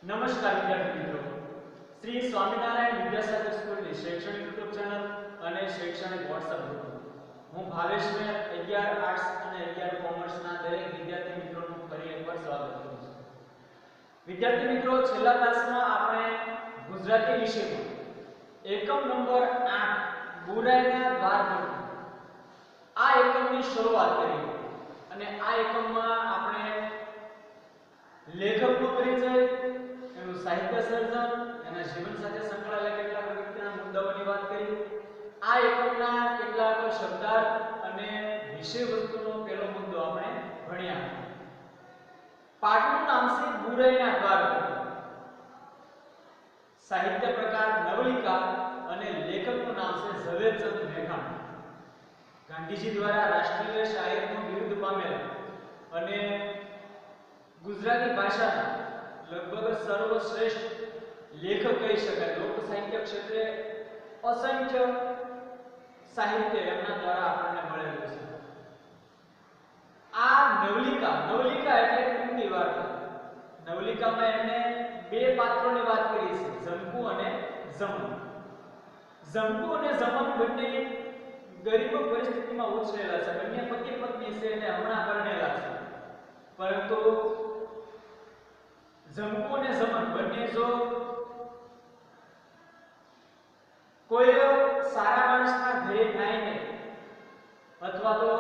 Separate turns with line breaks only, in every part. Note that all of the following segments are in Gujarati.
નમસ્કાર વિદ્યાર્થી મિત્રો, શ્રી સ્વામિનારાયણ વિદ્યાસાગર સ્કૂલની શૈક્ષણિક યુટ્યુબ ચેનલ અને શૈક્ષણિક વોટ્સએપ ગ્રુપ હું ભાવેશ મેર 11 આર્ટ્સ અને 11 કોમર્સના દરેક વિદ્યાર્થી મિત્રોનું ફરી એકવાર સ્વાગત કરું છું. વિદ્યાર્થી મિત્રો, છેલ્લા ક્લાસમાં આપણે ગુજરાતી વિષયમાં એકમ નંબર 8 બુરાઈના દ્વાર પર આ એકમની શરૂઆત કરી અને આ એકમમાં આપણે લેખકનો પરિચય, એનું સાહિત્ય સર્જન, એના જીવન સાથે સંકળાયેલા કેટલાક અગત્યના મુદ્દાઓની વાત કરી. આ એકમના કેટલાક શબ્દાર્થ અને વિષય વસ્તુનો પહેલો મુદ્દો આપણે ભણ્યા. પાઠનું નામ છે બુરાઈના દ્વાર પર. સાહિત્ય પ્રકાર નવલિકા અને લેખકનું નામ છે ઝવેરચંદ મેઘાણી. ગાંધીજી દ્વારા રાષ્ટ્રીય શાયરનું બિરુદ પામેલા અને ગુજરાતી ભાષાના લગભગ સર્વશ્રેષ્ઠ લેખક કહી શકાય. લોક સાહિત્ય ક્ષેત્રે અસંખ્ય સાહિત્ય એમના દ્વારા આપણને મળેલું છે. આ નવલિકા એટલે ટૂંકી વાર્તા. નવલિકામાં એમણે બે પાત્રોની વાત કરી છે, જંબુ અને જમન. જંબુ અને જમન બંને ગરીબ પરિસ્થિતિમાં ઉછરેલા છે. બંને પતિ પત્ની છે અને હમણાં પરણેલા છે. પરંતુ જંબુ અને જમન બંને જો કોઈ સારા માણસના ઘરે થાય ને અથવા તો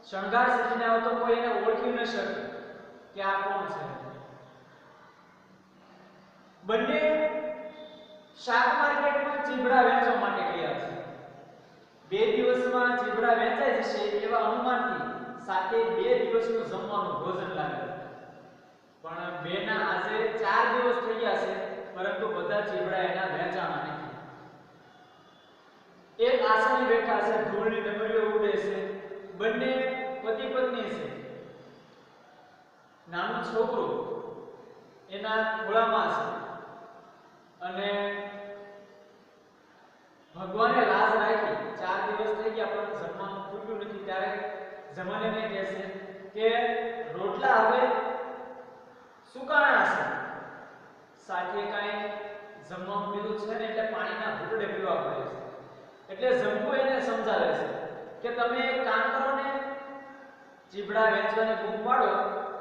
શણગાર સજીને આવે તો કોઈ એને ઓળખી ન શકે કે આ કોણ છે. બંને શાક માર્કેટમાં ચીબડા વેચવા માટે ગયા છે. 2 દિવસમાં ચીબડા વેચાઈ જશે એવા અનુમાનથી સાથે 2 દિવસનું જમવાનું ભોજન લાગે. પણ બેના આજે 4 દિવસ થઈ ગયા છે પરંતુ બધા ચીબડા એના વેચાણા નથી. એક આસને બેઠા છે, ધૂળની ડમરીઓ ઉડે છે. બંને પતિ પત્ની છે. નાનું છોકરું એના ખોળામાં છે અને ભગવાને લાજ રાખી 4 દિવસ થઈ ગયા પણ જમવાનું ખૂટ્યું નથી. ત્યારે જમાને કહે છે કે રોટલા હવે સુકાણા છે, સાથે કાંઈ જમવાનું પીધું છે ને એટલે પાણીના ઘૂંટડે પીવા પડે છે. એટલે જંબુ એને સમજાવે છે કે તમે એક કામ કરો ને, ચીબડા વેચવાને બૂમ પાડો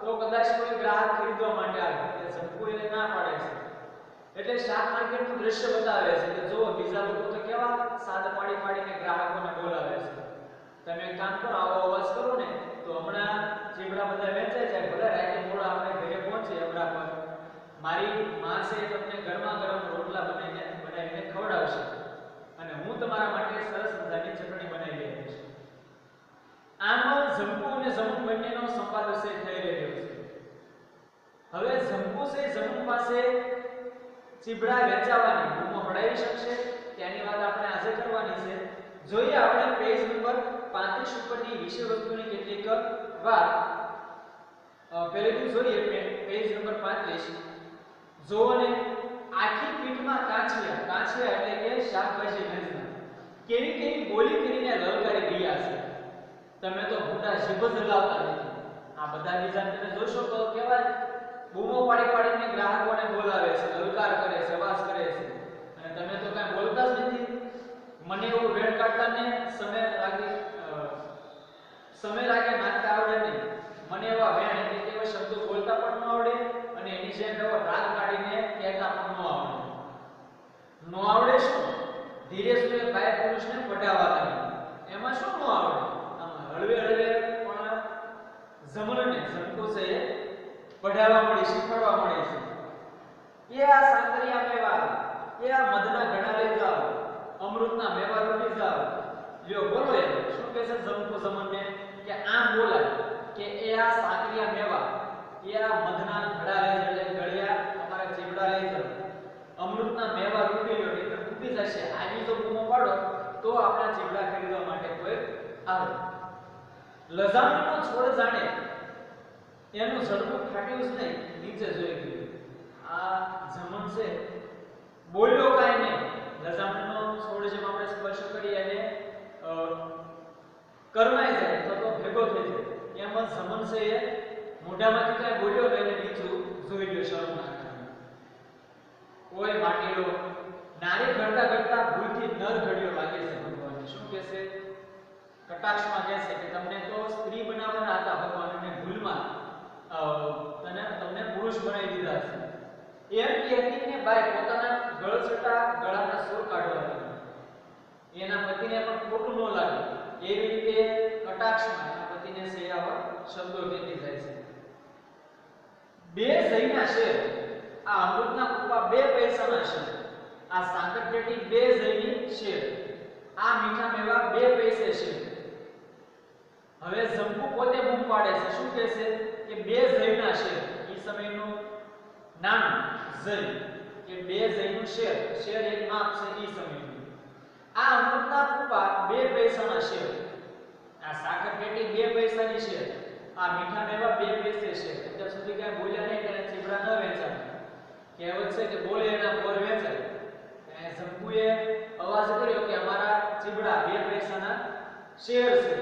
તો કદાચ કોઈ ગ્રાહક ખરીદવા માટે આવે. એટલે જંબુ એને ના પાડે છે. એટલે શાક માર્કેટનું દ્રશ્ય બતાવે છે કે જો બીજા લોકો તો કેવા સાદ પાડીને ગ્રાહકોને બોલાવે છે. તમે એક કામ કરો, આવો અવાજ કરો ને તો હમણાં ચીબડા બધા વેચાઈ જાય. ભલે રાતે મોડા આપણે ઘરે પહોંચે હમણાં પર મારી માં છે તમને ગરમા ગરમ રોટલા બનાવીને ખવડાવશે અને હું તમારા માટે સરસ મજાની ચટણી બનાવી લઈશ. આમ જંબુ અને જમન બંનેનો સંવાદ થઈ રહ્યો છે. હવે જંબુ છે જમન પાસે ચીબડા વેચાવાની બૂમો પડાવી શકશે તેની વાત આપણે આજે કરવાની છે. જોઈએ આપણે પેજ નંબર 35 ઉપરની વિષય વસ્તુની કેટલીક વાત. પહેલેથી જોઈએ પેજ નંબર 35. જો અને આખી પીઠમાં કાંચિયા એટલે કે શાકભાજી વેચનાર કેવી બોલી કરીને લલકારી રહ્યા છે. તમે તો ભૂંડા જીભ જ હલાવતા નથી. આ બધા બીજા તમે જોશો તો કેવા બૂમો પાડીને ગ્રાહકોને બોલાવે છે, લલકાર કરે છે, અવાજ કરે છે અને તમે તો કાંઈ બોલતા જ નથી. મને એવું વેણ કાઢતા ને સમય લાગે નાખતા આવડે નહીં. મને એવા વેણ એટલે એવા શબ્દો બોલતા પણ ન આવડે અને એની જેમ એવો રાગ કાઢીને કહેતા પણ ન આવડે. શું ધીરે સુરે બાય પુરુષને પટાવવા લાગે. એમાં શું ન આવડે? આમાં હળવે પણ જમનને સંકોચે પઢાવવા મળી, શીખવાડવા મળે છે. એ આ સાંકરિયા મેવા, એ આ મધના ઘડા લઈ જાઓ, અમૃતના મેવા લૂટી જાઓ. લ્યો બોલો. એ શું કહે છે જમકો જમનને કે આમ બોલાય કે એ આ સાંકરિયા મેવા, એ આ મધના ઘડા લઈ જાઓ એટલે ગળિયા તમારા ચીબડા લઈ જાઓ, અમૃતના મેવા લૂટી લ્યો એટલે ફૂટી જશે. આવી જો બૂમો પાડો તો આપણા ચીબડા ખરીદવા માટે કોઈ આવે. લજામણીનો છોડ જાણે એનું ઝડપું ફાટ્યું જ નહીં, નીચે જોઈ ગયું. આ જમન છે બોલ્યો કાંઈ નહીં. લજામણીનો છોડ જેમ આપણે સ્પર્શ કરીએ અને કરમાઈ જાય તો ભેગો થઈ જાય. એમ જમન છે એ મોઢામાંથી કાંઈ બોલ્યો નહીં, નીચું જોઈ ગયો શરમ ના. ઓય માટીડો નારી કરતા કરતા ભૂલથી નર ઘડ્યો લાગે છે ભગવાન શું કહેશે કટાક્ષમાં કહેશે કે તમને તો સ્ત્રી બનાવવાના હતા ભગવાન અને ભૂલમાં તમને પુરુષ બનાવી દીધા છે એમ કહેતી ને બાઈ પોતાના ગળસટા ગળાના સૂર કાઢવા લાગી એના પતિને પણ ખોટું ન લાગે એવી રીતે કટાક્ષમાં એના પતિને સેયાવર શબ્દો કહેતી જાય છે બે જઈના શેર આ અમૃતના કુપા 2 પૈસાના શેર આ સાકર પેટી 2 જઈની શેર આ મીઠા મેવા 2 પૈસે શેર હવે જંબુ પોતે બૂમ પાડે છે શું કહે છે કે 2 જઈના શેર ઈ સમયનું નામ જઈ કે 2 જઈનું શેર શેર એક માપ છે ઈ સમયનું આ અમૃતના કુપા 2 પૈસાના શેર આ સાકર પેટી 2 પૈસાની શેર આ મીઠા મેવા 2 પૈસે શેર અત્યાર સુધી કાંઈ બોલ્યા નહીં કે ચીબડા ન વેચાય કહેવત છે કે બોલે એના બોર વેચાય એ જંબુએ અવાજ કર્યો કે અમારા ચીબડા 2 પૈસાના શેર છે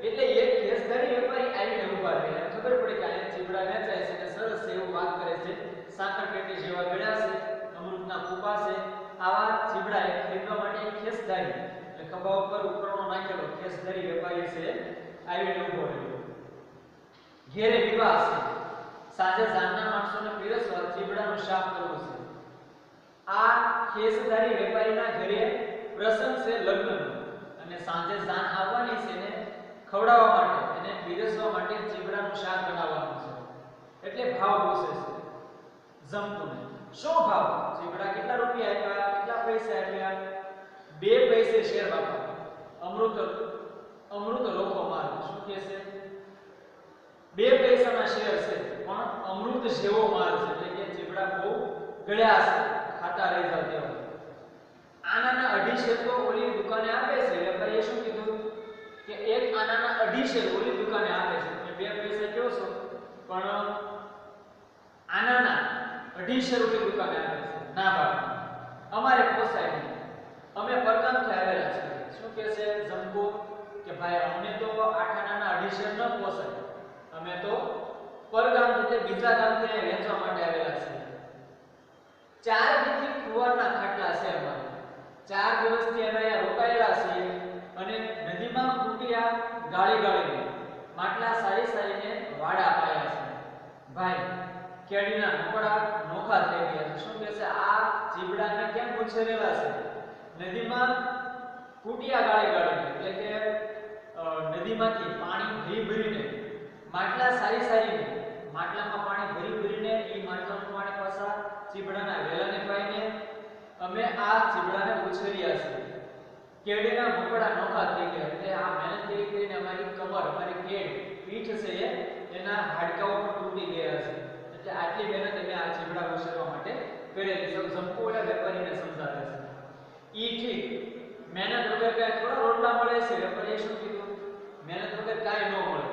એટલે એક ખેસદારી વેપારી આવીને ઊભા રહ્યા ખબર પડી કે આ ચીબડા વેચાય છે અને સરસ એવું વાત કરે છે સાકર પેટી જેવા ગળ્યા છે અમૃતના કુપા છે આવા ચીબડા ખરીદવા માટે એક ખેસદારી એટલે ખભા ઉપર ઉપરનો નાખેલો ખેસદારી વેપારી છે આવીને ઊભો રહ્યો ઘેરે વિવાહ છે સાંજે જાનના માણસોને પીરસવા ચીબડાનું શાક કરવું છે આ ખેસદારી વેપારીના ઘરે પ્રસંગ છે લગ્નનો અને સાંજે જાન આવવાની છે ને ખવડાવવા માટે એને પીરસવા માટે ચીબડાનું શાક બનાવવાનું છે એટલે ભાવ પૂછે છે જંબુને શું ભાવ ચીબડા કેટલા રૂપિયા આપ્યા કેટલા પૈસા આપ્યા 2 પૈસે શેર બાપા અમૃત રોકો માર શું કહે છે 2 પૈસાના શેર છે પણ અમૃત જેવો માલ છે એટલે કે ચીબડા બહુ ગળ્યા છે ખાતા રહી જાવ તેવા આનાના 2.5 શેર તો ઓલી દુકાને આપે છે વેપારીએ શું કીધું કે એક આનાના 2.5 શેર ઓલી દુકાને આપે છે તમે 2 પૈસા કહો છો પણ આનાના 2.5 શેર ઓલી દુકાને આપે છે ના બાપા અમારે પોસાય નહીં અમે પરગામથી આવેલા છીએ શું કહે છે જંબુ કે ભાઈ અમને તો આનાના 2.5 શેર ન પોસાય અમે તો પરગામ એટલે બીજા ગામથી અહીં વેચવા માટે આવેલા છીએ 4 દીથી કુવારના ખાટલા છે અમારે 4 દિવસથી અમે અહીંયા રોકાયેલા છીએ અને નદીમાં કુટિયા ગાળી માટલા સારીને વાડા પાયા છે ભાઈ કેડીના નોકડા નોખા થઈ ગયા છે શું કહે છે આ ચીબડાને કેમ ઉછેરેલા છે નદીમાં કુટિયા ગાળી એટલે કે નદીમાંથી પાણી ભરીને માટલા સારીને માટલામાં પાણી ભરીને ઈ માટલાનું પાણી પાછા ચીબડાના વેલાને પાઈને અમે આ ચીબડાને ઉછેર્યા છે કેડીના મકડા નોખા થઈ ગયા એટલે આ મહેનત કરીને અમારી કમર અમારી પીઠ છે એના હાડકાઓ પણ તૂટી ગયા છે એટલે આટલી મહેનત અમે આ ચીબડા ઉછેરવા માટે કરેલી છે સંપૂર્ણ વેપારીને સમજાવે છે ઈ ઠીક મહેનત વગર કાંઈ થોડા રોટલા મળે છે વેપારીએ શું કીધું મહેનત વગર કાંઈ ન મળે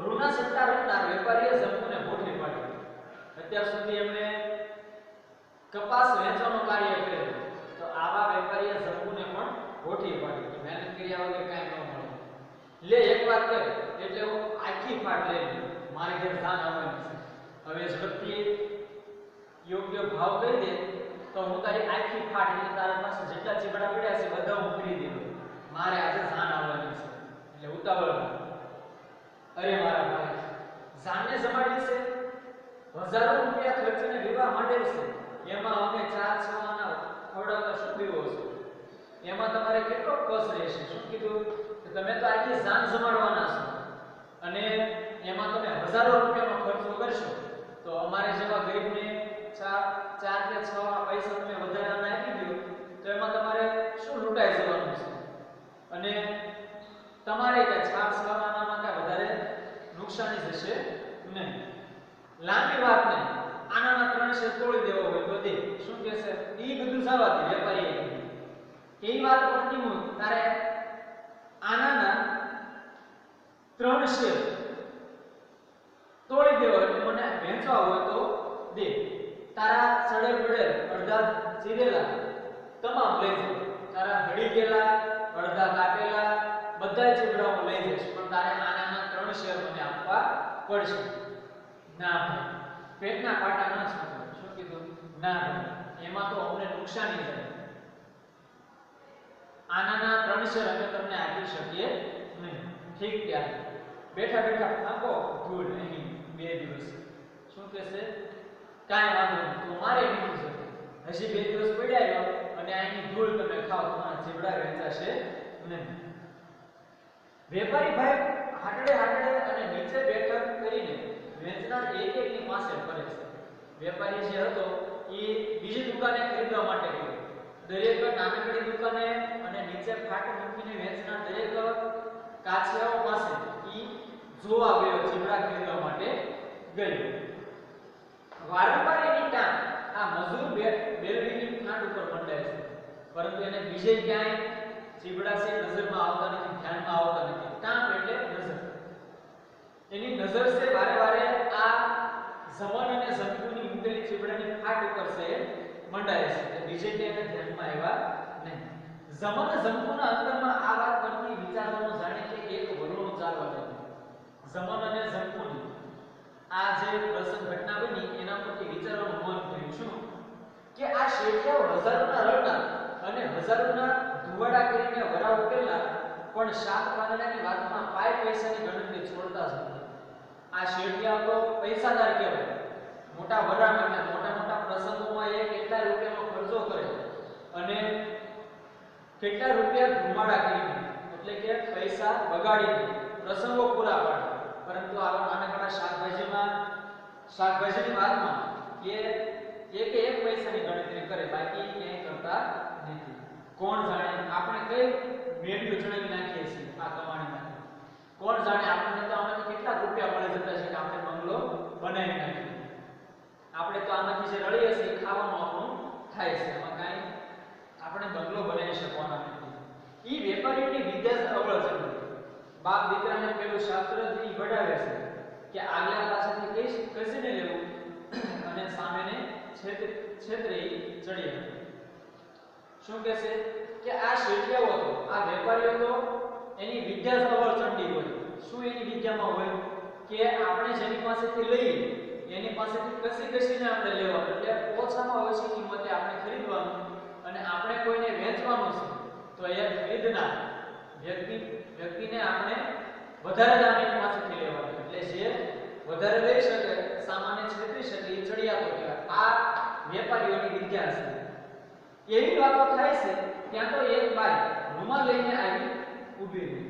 રૂના સટ્ટા રટનાર વેપારીએ જંબુને ભોઠી પાડી અત્યાર સુધી એમણે કપાસ વેચવાનું કાર્ય કરેલું તો આવા વેપારીએ જંબુને પણ ભોઠી પાડી મહેનત કર્યા વગર કાંઈ ન મળે લે એક વાત કર એટલે હું આખી ફાટ લઈ મારે ઘેર જાન આવવાની છે હવે ઝડપથી યોગ્ય ભાવ કહી દે તો હું તારી આખી ફાટ એટલે તારા પાસે જેટલા ચીબડા પડ્યા છે બધા હું કરી દઉં મારે આજે જાન આવવાની છે એટલે ઉતાવળ અરે મારા ભાઈ જાનને જમાડી છે હજારો રૂપિયા ખર્ચીને વિવાહ માંડેલ છે એમાં અમને 4 છવાના ખવડાવતા શું પીવો છો એમાં તમારે કેટલો કસ રહેશે શું કીધું કે તમે તો આખી જાન જમાડવાના છો અને એમાં તમે હજારો રૂપિયાનો ખર્ચો કરશો તો અમારે જેવા ગરીબને 4 કે 6 પૈસા તમે વધારાના આપી દો તો એમાં તમારે શું લૂંટાઈ જવાનું છે અને તમારે કે 4 છવાનામાં કાંઈ વધારે નુકસાની જશે નહીં લાંબી વાત નહીં આનાના 3 શેર તોડી દેવો હોય તો દે શું કહેશે ઈ બધું જવા દે વેપારીએ એ વાત પડતી હું તારે આનાના 3 શેર તોડી દેવો એટલે મને વેચવા હોય તો દે તારા સડેલ બડેલ અડધા ચીરેલા તમામ લઈ જા તારા હળી ગયેલા અડધા કાપેલા બધા ચીબડા હું લઈ જઈશ પણ તારે આનાના 3 શેર મને આપવા પડશે ના ભાઈ પેટના પાટા ન છૂટે શું કીધું ના ભાઈ એમાં તો અમને નુકસાની થાય. આનાના 3 શેર અમે તમને આપી શકીએ નહીં. ઠીક, ત્યારે બેઠા બેઠા આપો ધૂળ અહીં 2 દિવસ. શું કહેશે? કાંઈ વાંધો નહીં, તો મારે નીકળી જશે. હજી 2 દિવસ પડ્યા રહ્યો અને અહીંની ધૂળ તમે ખાઓ, તમારા ચીબડા વેચાશે નહીં. વેપારી ભાઈ હાટડે અને નીચે બેઠક કરીને વેચનાર એકની પાસે ફરે છે. વેપારી જે હતો એ બીજી દુકાને ખરીદવા માટે ગયો. દરેક નાનકડી દુકાને અને નીચે ફાટ મૂકીને વેચનાર દરેક કાછિયાઓ પાસે ઈ જોવા ગયો, ચીબડા ખરીદવા માટે ગયો. વારંવાર એની ટાંગ આ મજૂર બેલવીની ફાટ ઉપર મંડાય છે, પરંતુ એને બીજે ક્યાંય ચીબડા છે નજરમાં આવતા નથી, ધ્યાનમાં આવતા નથી. ટાંગ એટલે નજર. એની નજર છે વારે આ જમન અને જંતુની મૂકેલી ચીબડાની ફાટ ઉપર છે મંડાય છે. બીજે ક્યાંય ધ્યાનમાં આવ્યા નહીં. જમન જંતુના અંતરમાં આ વાત પરથી વિચારવાનું જાણે કે એક વરોણું ચાલવા લાગ્યું. જમન અને જંતુની આ જે પ્રસંગ ઘટના બની એના પરથી વિચારવાનું મન થયું. શું કે આ શેઠિયાઓ હજારોના રડના અને હજારોના ધુવાડા કરીને વરા ઉકેલના પણ શાક પાંદડાની વાતમાં 5 પૈસાની ગણતરી છોડતા જ નથી. આ શેઠિયા તો પૈસાદાર કહેવાય. મોટા વરામાં મોટા પ્રસંગોમાં એ કેટલા રૂપિયાનો ખર્ચો કરે અને કેટલા રૂપિયા ધુમાડા કરીને, એટલે કે પૈસા બગાડીને પ્રસંગો પૂરા પાડે. પરંતુ આવા નાનકડા શાકભાજીની વાતમાં કે એક પૈસાની ગણતરી કરે, બાકી ક્યાંય કરતા નથી. કોણ જાણે આપણે કઈ મેળવી ચડાવી નાખીએ છીએ આ કમાણીમાંથી. કોણ જાણે આપણને તો આમાંથી કેટલા રૂપિયા મળી જતા છે કે આપણે બંગલો બનાવી નાખીએ. આપણે તો આમાંથી જે રળીએ છીએ ખાવાનું આપણું થાય છે, એમાં કાંઈ આપણે બંગલો બનાવી શકવાના નથી. ઈ વેપારીની વિદ્યા અવળ છે. બાપ દીકરાને પેલું શાસ્ત્રથી વડાવે છે કે આગલા પાસેથી કસીને લેવું અને સામેને છેતરી ચડી. શું કહેશે કે આ શેઠિયાઓ હતો, આ વેપારીઓ તો એની વિદ્યા અવળ ચંડી હોય. શું એની વિદ્યામાં હોય કે આપણે જેની પાસેથી લઈએ એની પાસેથી કસીને આપણે લેવાનું, એટલે ઓછામાં ઓછી કિંમતે આપણે ખરીદવાનું અને આપણે કોઈને વેચવાનું છે તો એ ખરીદનાર વ્યક્તિને આપણે વધારે દામે પાસેથી લેવાનું, એટલે જે વધારે લઈ શકે, સામાન્ય છેતરી શકે એ ચડિયાતો કહેવાય. આ વેપારીઓની વિદ્યા છે. એવી વાતો થાય છે ત્યાં તો એક બાઈ રૂમાલ લઈને આવી ઊભી રહી.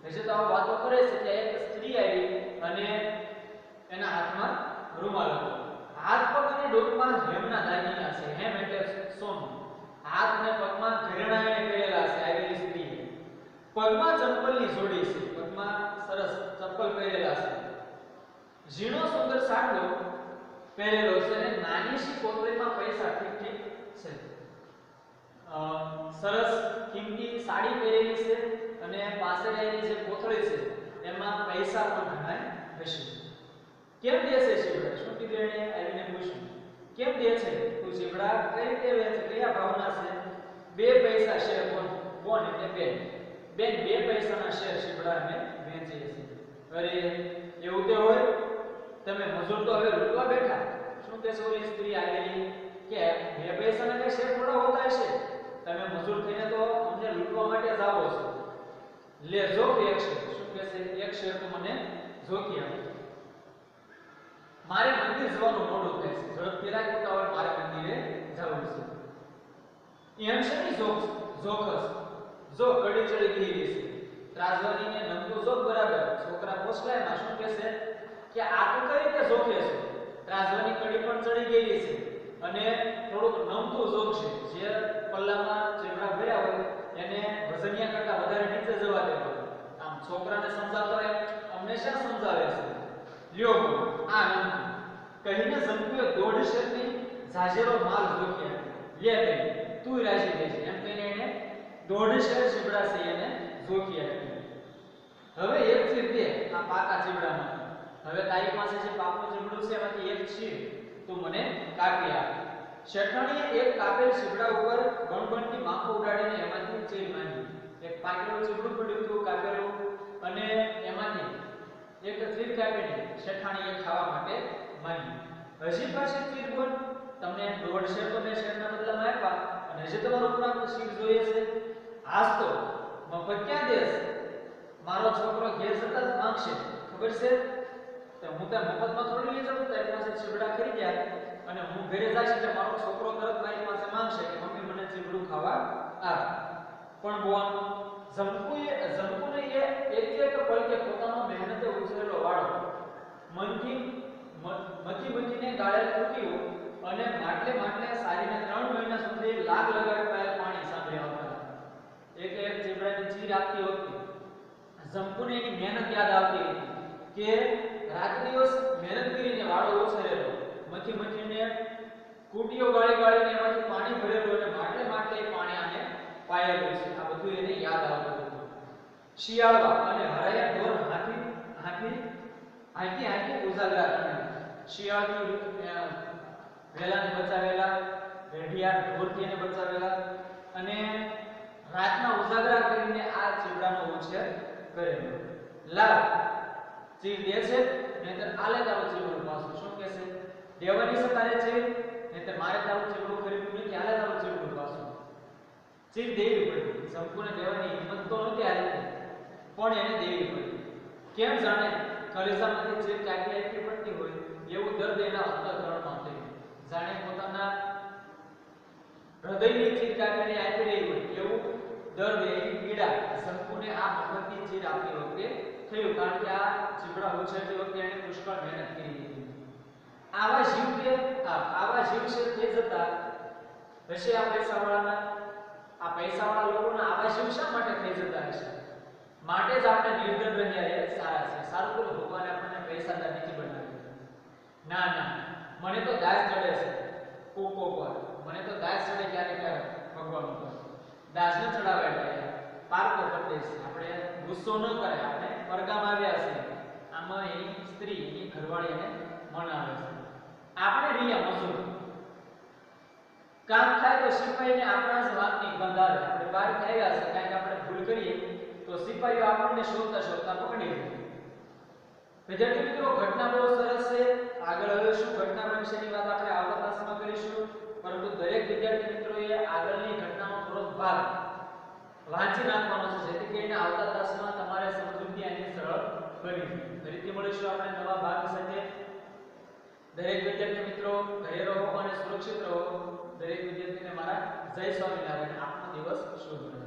હજી તો આ વાતો કરે છે ત્યાં એક સ્ત્રી આવી અને એના હાથમાં રૂમાલ હતો. હાથ પગ અને ડોકમાં હેમના દાગીના છે. હેમ એટલે સોનું. હાથ અને પગમાં ઘરેણા એને પહેરેલા છે આવેલી સ્ત્રીએ. પગમાં ચંપલની જોડી છે, પગમાં સરસ ચંપલ પહેરેલા છે. ઝીણો સુંદર સાડલો પહેરેલો છે અને નાની સી કોથળીમાં પૈસા ઠીક છે. સરસ કિંમતી સાડી પહેરેલી છે અને પાછળ એની જે કોથળી છે એમાં પૈસા પણ ઘણા હશે. કેમ દે છે શિવડા? શું કીધું એને? આવીને પૂછ્યું કેમ દે છે તું શિવડા? કઈ રીતે વેચે? કયા ભાવના છે? 2 પૈસા શેર. કોણ એટલે બેન 2 પૈસાના શેર શિવડા અમે વેચીએ છીએ. અરે એવું તે હોય? તમે મજૂર તો હવે લૂંટવા બેઠા. શું કે ઓલી સ્ત્રી આવેલી કે 2 પૈસાના કઈ શેર થોડા હોતા હશે? તમે મજૂર થઈને તો અમને લૂંટવા માટે જ આવો છો. લે જો 1 શેર. શું કે છે? 1 શેર તો મને જોકી આપો. મારે મંદિર જવાનું મોડું થાય છે. ઝડપથી રાખો તો હવે મારે મંદિરે જવું છે. એમ છે ની જોખસ જો કડી ચડી ગઈ છે. ત્રાજવાનીને નમતું જોક બરાબર. છોકરા પોસલાયમાં શું કહેશે કે આ તો કઈ રીતે જોખે છે? ત્રાજવાની કડી પણ ચડી ગઈ છે અને થોડુંક નમતું જોક છે. જે પલ્લામાં ચેવડા ભર્યા હોય એને વજનિયા કરતા વધારે નીચે જવા દેવા. આમ છોકરાને સમજાવતા હોય અમને શું સમજાવે છે? લ્યો આ નમતું કહીને જંતુએ 1.5 શેરની જાજેરો માલ જોખ્યા. લે કઈ તું રાજી થઈ છે એમ કહીને એને 1.5 શેર ચીબડા છે એને જોખ્યા. હવે એક ચીર દે આ પાકા ચીબડામાં. હવે તારી પાસે જે પાકું ચીબડું છે એમાંથી એક ચીર તું મને કાપી આપ. શેઠાણીએ એક કાપેલ ચીબડા ઉપર ગણગણતી માખો ઉડાડીને એમાંથી ચીર માંગી. એક પાકેલું ચીબડું પડ્યું હતું કાપેલું અને એમાંથી એક ચીર કાપીને શેઠાણીએ ખાવા માટે માંગી. હજી પાસે ચીર બોલ તમને 1.5 શેર તો મેં શેરના અને જે તમારો ઉપરાંત સીટ જોઈએ છે આજ તો મફત ક્યાં દેસ મારો છોકરો ઘેર જતા જ માંગશે ખબર છે તો હું તો મફતમાં થોડી લઈ જાઉં તારી પાસે ચીવડા ખરીદ્યા અને હું ઘરે જઈશ એટલે મારો છોકરો તરત મારી પાસે માંગશે કે મમ્મી મને ચીવડું ખાવા આપ પણ બોન જંપુને એક એક પલ કે પોતાનો મહેનતે ઉછરેલો વાળો મથી ગાળે તૂટ્યું અને માટલે સારીને 3 મહિના સુધી લાગ લગાડ પાણી સાંભળી આવતા એક ચીવડાની ચીર આપતી હતી જંપુને એની મહેનત યાદ આવતી હતી કે રાત દિવસ મહેનત કરીને વાળો ઉછરેલો મથીને કૂટીઓ ગાળીને એમાંથી પાણી ભરેલું અને માટલે પાણી આને પાયેલું છે આ બધું એને યાદ આવતું હતું શિયાળવા અને હરાયા ઢોર હાથી ઉજાગરા કરે શિયાળથી વેલાને બચાવેલા રેઢિયા ઢોરથી એને બચાવેલા અને રાતના ઉજાગરા કરીને આ ચીવડાનો ઉછેર કરેલો લાવ ચીર દે છે નહીતર આલે તારો ચીવડો પાછો શું કહેશે દેવાની છે તારે ચીર નહીતર મારે તારું ચીવડું ખરીદવું નથી આલે તારું ચીવડું પાછો ચીર દેવી પડી સંપૂર્ણ દેવાની હિંમત તો નહોતી આવી પણ એને દેવી પડી કેમ જાણે કલેજામાંથી ચીર કાઢી પડતી હોય એવું દર્દ એના અંતઃકરણમાં થયું જાણે પોતાના હૃદયની ચીર કાઢીને આપી રહી હોય એવું દર્દ એની પીડા સંપૂર્ણ આ મફતની ચીર આપતી વખતે થયું કારણ કે આ ચીવડા ઉછેરતી વખતે એને પુષ્કળ મહેનત કરી હતી આવા જીવ છે થઈ જતા હશે આ પૈસાવાળા લોકોના આવા જીવ શા માટે થઈ જતા હશે માટે જ આપણે નિર્ધન રહ્યા એ સારા છે સારું તો ભગવાન આપણને પૈસાદાર નથી બનાવ્યો ના મને તો દાસ ચડે છે કોકો પર મને તો દાસ ચડે ક્યારે ભગવાન ઉપર દાસને ચડાવે એટલે પારકો કરી દે આપણે ગુસ્સો ન કરે આપણે પરગામ આવ્યા છે આમાં એની સ્ત્રી એની ઘરવાળી એને મનાવે છે આપણે રહ્યા મજૂર કામ થાય તો સિપાહીને આપણા જ વાતની બંધાવે આપણે બહાર આવ્યા છે કાંઈક આપણે ભૂલ કરીએ તો સિપાહીઓ આપણને શોધતા પકડી લે વિદ્યાર્થી મિત્રો ઘટના બહુ સરસ છે આગળ હવે શું ઘટના બનશે એની વાત આપણે આવતા તાસમાં કરીશું પરંતુ દરેક વિદ્યાર્થી મિત્રોએ આગળની ઘટનાનો થોડો ભાગ વાંચી નાખવાનો છે જેથી કરીને આવતા તાસમાં તમારે સમજૂતી આની સરળ બની જાય ફરીથી મળીશું આપણે નવા ભાગ સાથે દરેક વિદ્યાર્થી મિત્રો ઘરે રહો અને સુરક્ષિત રહો દરેક વિદ્યાર્થીને મારા જય સ્વામિનારાયણ આપનો દિવસ શુભ રહે